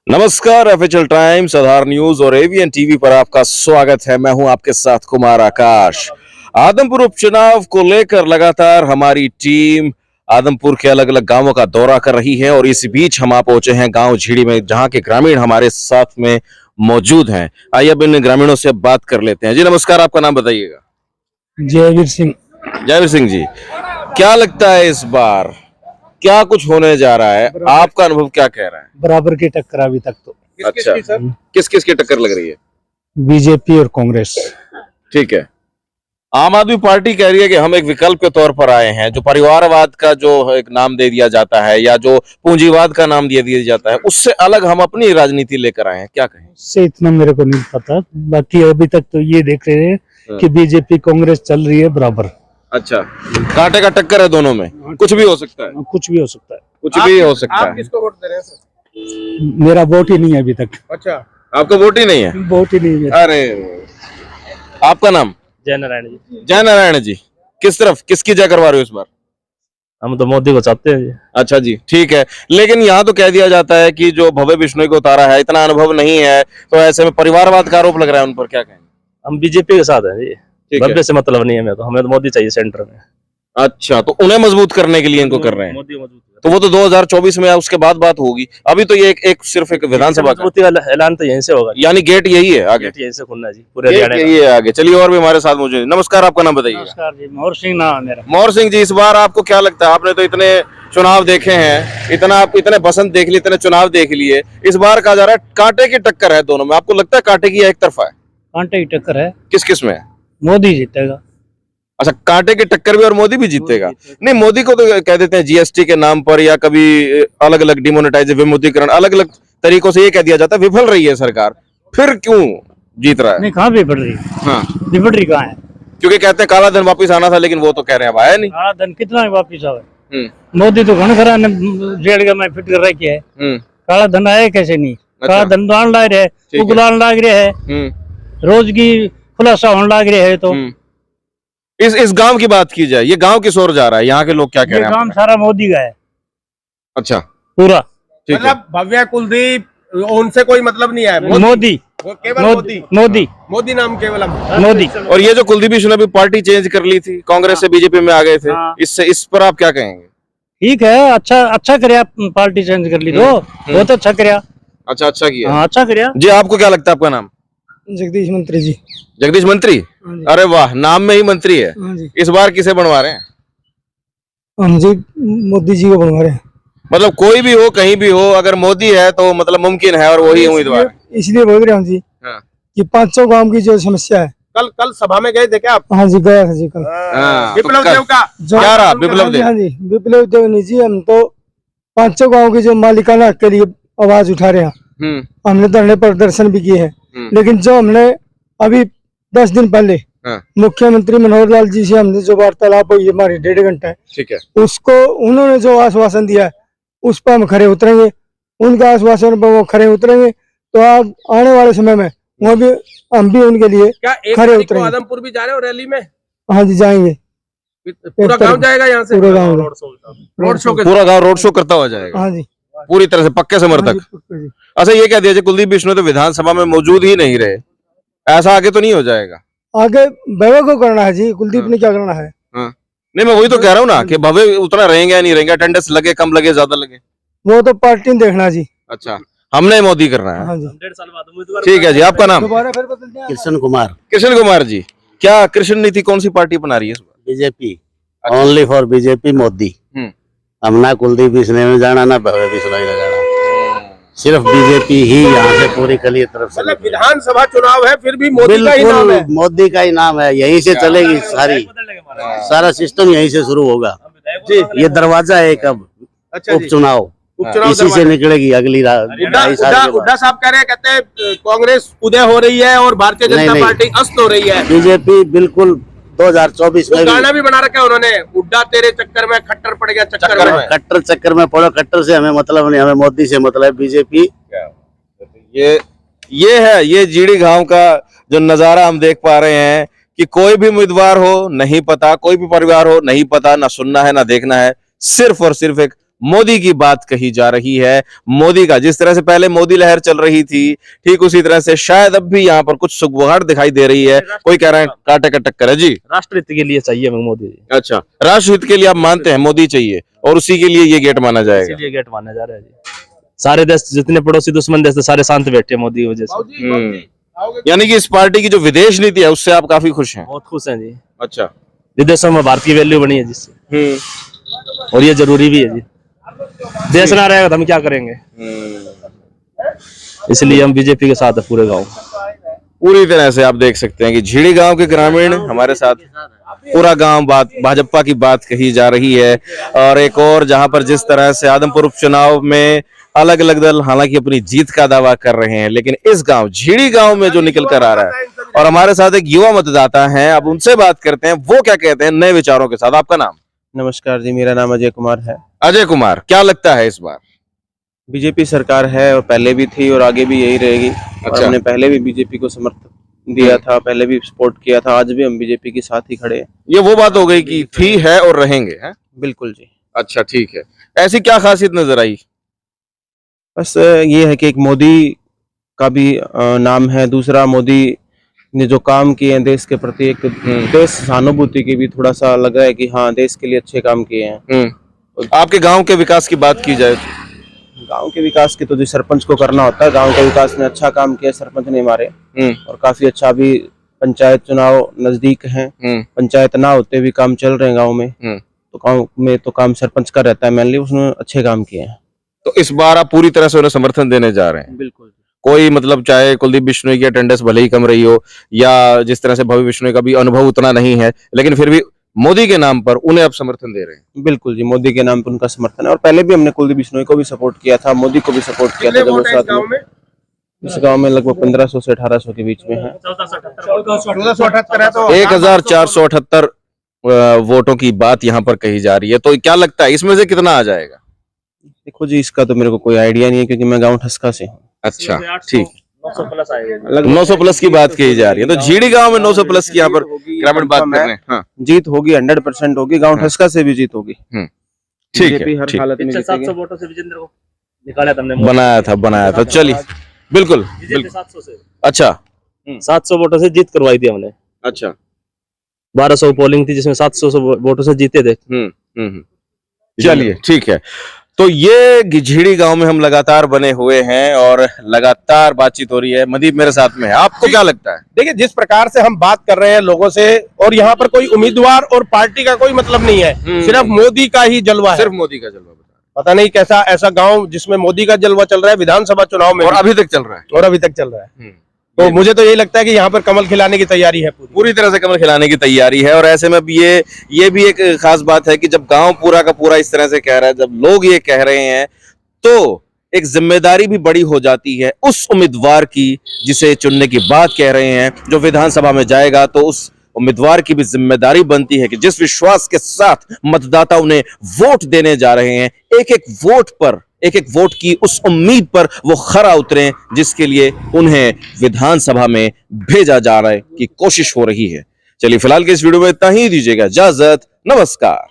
नमस्कार, एफएचएल टाइम्स, आधार न्यूज और AVN TV पर आपका स्वागत है। मैं हूं आपके साथ कुमार आकाश। आदमपुर उपचुनाव को लेकर लगातार हमारी टीम आदमपुर के अलग अलग गांवों का दौरा कर रही है और इस बीच हम आ पहुंचे हैं गांव झीड़ी में, जहां के ग्रामीण हमारे साथ में मौजूद हैं। आइए अब इन ग्रामीणों से बात कर लेते हैं। जी नमस्कार, आपका नाम बताइएगा। जयवीर सिंह। जयवीर सिंह जी, क्या लगता है इस बार क्या कुछ होने जा रहा है? आपका अनुभव क्या कह रहा है? बराबर की टक्कर अभी तक तो। अच्छा, किस किस की टक्कर लग रही है? बीजेपी और कांग्रेस। ठीक है। आम आदमी पार्टी कह रही है कि हम एक विकल्प के तौर पर आए हैं। जो परिवारवाद का जो एक नाम दे दिया जाता है या जो पूंजीवाद का नाम दे दिया जाता है, उससे अलग हम अपनी राजनीति लेकर आए हैं। क्या कहें? उससे इतना मेरे को नहीं पता, बाकी अभी तक तो ये देख रहे हैं कि बीजेपी कांग्रेस चल रही है बराबर। अच्छा, कांटे का टक्कर है दोनों में, कुछ भी हो सकता है। कुछ भी हो सकता है। कुछ भी हो सकता आप है। किसको वोट दे रहे हैं सर? मेरा वोट ही नहीं है अभी तक। अच्छा, आपका वोट ही नहीं है? वोट ही नहीं है। अरे, आपका नाम? जय नारायण जी। जय नारायण जी, किस तरफ किसकी जय करवा रहे हो इस बार? हम तो मोदी को चाहते हैं जी। अच्छा जी, ठीक है। लेकिन यहाँ तो कह दिया जाता है कि जो भव्य बिश्नोई को उतारा है, इतना अनुभव नहीं है, तो ऐसे में परिवारवाद का आरोप लग रहा है उन पर। क्या कहेंगे? हम बीजेपी के साथ हैं जी। ठीक है। भव्य से मतलब नहीं है, हमें तो मोदी चाहिए सेंटर में। अच्छा, तो उन्हें मजबूत करने के लिए इनको कर रहे हैं। मोदी मजबूत तो वो तो 2024 में उसके बाद बात होगी। अभी तो ये एक सिर्फ एक विधानसभा का, मजबूती वाला ऐलान तो यहीं से होगा। यानी गेट यही है आगे। गेट यहीं से खुलना है जी, पूरे गेट हरियाणा यही है आगे। चलिए, और भी हमारे साथ मौजूद है। नमस्कार, आपका नाम बताइए। नमस्कार जी, मोहर सिंह नाम है मेरा। मोहर सिंह जी, इस बार आपको क्या लगता है? आपने तो इतने चुनाव देखे हैं, इतने बसंत देख लिए, इतने चुनाव देख लिए। इस बार कहा जा रहा है कांटे की टक्कर है दोनों में। आपको लगता है कांटे की या एक तरफा है? कांटे की टक्कर है। किस किस में? मोदी जीतेगा। अच्छा, कांटे की टक्कर भी और मोदी भी जीतेगा? नहीं, मोदी को तो कह देते हैं जीएसटी के नाम पर, या कभी अलग अलग डिमोनेटाइज, विमुद्रीकरण, अलग अलग तरीकों से ये कह दिया जाता है विफल रही है सरकार। फिर क्यों जीत रहा है? नहीं, कहाँ बिगड़ रही? हाँ, बिगड़ रही कहाँ है? क्योंकि कहते हैं काला धन वापस आना था, लेकिन वो तो कह रहे हैं अब आया नहीं। काला धन कितना वापिस आवे? मोदी तो घन खरा ने जेल का मैं फिट कर रखी है। काला धन आया कैसे नहीं? काला धन तो आने लग रहा है, उगलाने लग रहा है, रोज की खुलासा होने लग रहा है। तो इस गांव की बात की जाए, ये गांव किस ओर जा रहा है? यहाँ के लोग क्या कह रहे हैं? काम सारा मोदी का है। अच्छा, पूरा ठीक है। मतलब भव्या कुलदीप, उनसे कोई मतलब नहीं है। मोदी वो केवल मोदी मोदी मोदी नाम केवल मोदी। और ये जो कुलदीप बिश्नोई ने भी पार्टी चेंज कर ली थी, कांग्रेस से बीजेपी में आ गए थे, हाँ। इस पर आप क्या कहेंगे? ठीक है, अच्छा करया, पार्टी चेंज कर ली तो बहुत अच्छा करया। अच्छा किया। हाँ, अच्छा करया जी, आपको क्या लगता है? आपका नाम? जगदीश मंत्री जी। जगदीश मंत्री? अरे वाह, नाम में ही मंत्री है। हाँ जी। इस बार किसे बनवा रहे हैं? हम जी मोदी जी को बनवा रहे हैं। मतलब कोई भी हो, कहीं भी हो, अगर मोदी है तो मतलब मुमकिन है और वही उम्मीदवार है। इसलिए बोल रहे हम जी कि 500 गांव की जो समस्या है। कल सभा में गए थे क्या आप? हाँ जी, गया था जी कल। विप्लव देव का क्या रहा? विप्लव देव? हाँ जी, विप्लव देव नहीं जी, हम तो 500 गांव की जो मालिकाना हक के लिए आवाज उठा रहे हैं। हमने धरने प्रदर्शन भी किए हैं, लेकिन जो हमने अभी 10 दिन पहले मुख्यमंत्री मनोहर लाल जी से हमने जो वार्तालाप हुई हमारी 1.5 घंटा, ठीक है, उसको उन्होंने जो आश्वासन दिया है उस पर हम खरे उतरेंगे। उनका आश्वासन पर वो खरे उतरेंगे, तो आप आने वाले समय में वो भी हम भी उनके लिए क्या एक खरे तारीख को उतरेंगे। आदमपुर भी जा रहे हो रैली में? हाँ जी, जाएंगे। पूरा गांव जाएगा यहाँ से? पूरा गांव रोड शो के पूरा गांव रोड शो करता हुआ जाएगा? हाँ जी, पूरी तरह से पक्के समर्थक। हाँ जी। अच्छा, ये कह दिया कुलदीप बिश्नोई तो विधानसभा में मौजूद ही नहीं रहे, ऐसा आगे तो नहीं हो जाएगा? आगे भव्य को करना है जी, कुलदीप ने क्या करना है? नहीं, मैं वही तो कह रहा हूँ ना कि भव्य उतना रहेंगे या नहीं रहेंगे, अटेंडेंस लगे, कम लगे, ज्यादा लगे, वो तो पार्टी ने देखना जी। अच्छा, हमने मोदी करना है। हाँ जी। 1.5 साल बाद उम्मीदवार। ठीक है जी, आपका नाम? दोबारा फिर बदल दिया। कृष्ण कुमार, कृष्ण कुमार जी, क्या कृष्ण नीति कौन सी पार्टी बना रही है इस बार? BJP, only for BJP Modi. हम ना कुलदीप बिश्नोई में जाना, ना भव्य बिश्नोई में जाना, सिर्फ बीजेपी ही यहाँ से पूरी कली तरफ से। मतलब विधानसभा चुनाव है, फिर भी मोदी का ही नाम है। बिल्कुल मोदी का ही नाम है, यहीं से चलेगी सारा सिस्टम, यहीं से शुरू होगा जी। ये दरवाजा है कब अच्छा जी। उपचुनाव इसी से निकलेगी अगली उड्डा साहब कह रहे हैं, कहते हैं कांग्रेस उदय हो रही है और भारतीय जनता पार्टी अस्त हो रही है। बीजेपी बिल्कुल 2024 में गाना भी बना रखा है उन्होंने, उड्डा तेरे चक्कर में खट्टर पड़ गया चक्कर में। कट्टर चक्कर में पड़ो, कट्टर से हमें मतलब नहीं, हमें मोदी से मतलब। बीजेपी ये है, ये जीड़ी गांव का जो नजारा हम देख पा रहे हैं कि कोई भी उम्मीदवार हो नहीं पता, कोई भी परिवार हो नहीं पता, ना सुनना है ना देखना है, सिर्फ और सिर्फ एक मोदी की बात कही जा रही है। मोदी का जिस तरह से पहले मोदी लहर चल रही थी, ठीक उसी तरह से शायद अब भी यहाँ पर कुछ सुगबुगाहट दिखाई दे रही है। कोई कह रहा है कांटे का टक्कर है जी। राष्ट्रहित के लिए चाहिए हमें मोदी जी, अच्छा, राष्ट्रहित के लिए आप मानते हैं मोदी चाहिए और उसी के लिए ये गेट माना जाएगा। इसीलिए गेट माना जा रहा है जी। सारे देश जितने पड़ोसी दुश्मन देश थे सारे शांत बैठे मोदी की वजह से। यानी कि इस पार्टी की जो विदेश नीति है उससे आप काफी खुश हैं। बहुत खुश हैं जी। अच्छा। विदेशों में भारत की वैल्यू बनी है जिससे, और ये जरूरी भी है जी। देश ना रहेगा तो हम क्या करेंगे, इसलिए हम बीजेपी के साथ है पूरे गांव। पूरी तरह से आप देख सकते हैं कि झीड़ी गांव के ग्रामीण हमारे साथ, पूरा गांव बात भाजपा की बात कही जा रही है। और एक और जहां पर जिस तरह से आदमपुर उपचुनाव में अलग अलग दल हालांकि अपनी जीत का दावा कर रहे हैं, लेकिन इस गांव झीड़ी गांव में जो निकल कर आ रहा है, और हमारे साथ एक युवा मतदाता हैं, अब उनसे बात करते हैं वो क्या कहते हैं नए विचारों के साथ। आपका नाम? नमस्कार जी, मेरा नाम अजय कुमार है। अजय कुमार, क्या लगता है इस बार? बीजेपी सरकार है और पहले भी थी और आगे भी यही रहेगी। और हमने पहले भी बीजेपी को समर्थन दिया था, पहले भी सपोर्ट किया था, आज भी हम बीजेपी के साथ ही खड़े हैं। ये वो बात हो गई कि थी, है और रहेंगे, हैं? बिल्कुल जी। अच्छा, ठीक है। ऐसी क्या खासियत नजर आई? बस ये है कि एक मोदी का भी नाम है, दूसरा मोदी ने जो काम किए हैं देश के प्रति, एक देश सहानुभूति की भी थोड़ा सा लग रहा है कि हाँ देश के लिए अच्छे काम किए हैं। आपके गांव के विकास की बात की जाए तो गांव के विकास की तो जो सरपंच को करना होता है, गांव के विकास में अच्छा काम किया सरपंच ने हमारे, और काफी अच्छा। अभी पंचायत चुनाव नजदीक हैं, पंचायत ना होते भी काम चल रहे हैं गांव में, तो गांव में तो काम सरपंच का रहता है मेनली, उसने अच्छे काम किए हैं। तो इस बार आप पूरी तरह से उन्हें समर्थन देने जा रहे हैं? बिल्कुल। कोई मतलब चाहे कुलदीप बिश्नोई की अटेंडेंस भले ही कम रही हो, या जिस तरह से भव्य बिश्नोई का भी अनुभव उतना नहीं है, लेकिन फिर भी मोदी के नाम पर उन्हें आप समर्थन दे रहे हैं? बिल्कुल जी, मोदी के नाम पर उनका समर्थन है। और पहले भी हमने कुलदीप बिश्नोई को भी सपोर्ट किया था, मोदी को भी सपोर्ट किया था जब वो साथ में। इस गांव में लगभग 1500 से 1800 के बीच में है। 1478 है तो 1478 वोटों की बात यहाँ पर कही जा रही है। तो क्या लगता है इसमें से कितना आ जाएगा? देखो जी, इसका तो मेरे को कोई आइडिया नहीं है क्योंकि मैं गांव ठसका से हूँ। अच्छा, ठीक। 900 प्लस आएगा। 900 प्लस की बात कही जा रही है, तो झीड़ी गांव में 900 प्लस की यहाँ पर ग्रामीण बात कर रहे हैं। हाँ। जीत होगी, 100% होगी। गांव ठसका से भी जीत होगी। ठीक है, हर हालत में 700 वोटों से विजेंद्र को निकाला था हमने, बनाया था। चलिए, बिल्कुल। 700 से। अच्छा, 700 वोटों से जीत करवाई थी हमने। अच्छा। 1200 पोलिंग थी जिसमें 700 वोटों से जीते थे। चलिए, ठीक है। तो ये झीड़ी गांव में हम लगातार बने हुए हैं और लगातार बातचीत हो रही है। मदीप मेरे साथ में है, आपको क्या लगता है? देखिए, जिस प्रकार से हम बात कर रहे हैं लोगों से, और यहाँ पर कोई उम्मीदवार और पार्टी का कोई मतलब नहीं है, सिर्फ मोदी का ही जलवा है। सिर्फ मोदी का जलवा बता। पता नहीं कैसा ऐसा गांव जिसमें मोदी का जलवा चल रहा है विधानसभा चुनाव में, और अभी तक चल रहा है। तो मुझे तो यही लगता है कि यहाँ पर कमल खिलाने की तैयारी है, पूरी तरह से कमल खिलाने की तैयारी है। और ऐसे में अब ये भी एक खास बात है कि जब गांव पूरा का पूरा इस तरह से कह रहा है, जब लोग ये कह रहे हैं, तो एक जिम्मेदारी भी बड़ी हो जाती है उस उम्मीदवार की जिसे चुनने की बात कह रहे हैं, जो विधानसभा में जाएगा। तो उस उम्मीदवार की भी जिम्मेदारी बनती है कि जिस विश्वास के साथ मतदाता उन्हें वोट देने जा रहे हैं, एक एक वोट की उस उम्मीद पर वो खरा उतरे, जिसके लिए उन्हें विधानसभा में भेजा जा रहा है की कोशिश हो रही है। चलिए, फिलहाल के इस वीडियो में इतना ही, दीजिएगा इजाजत। नमस्कार।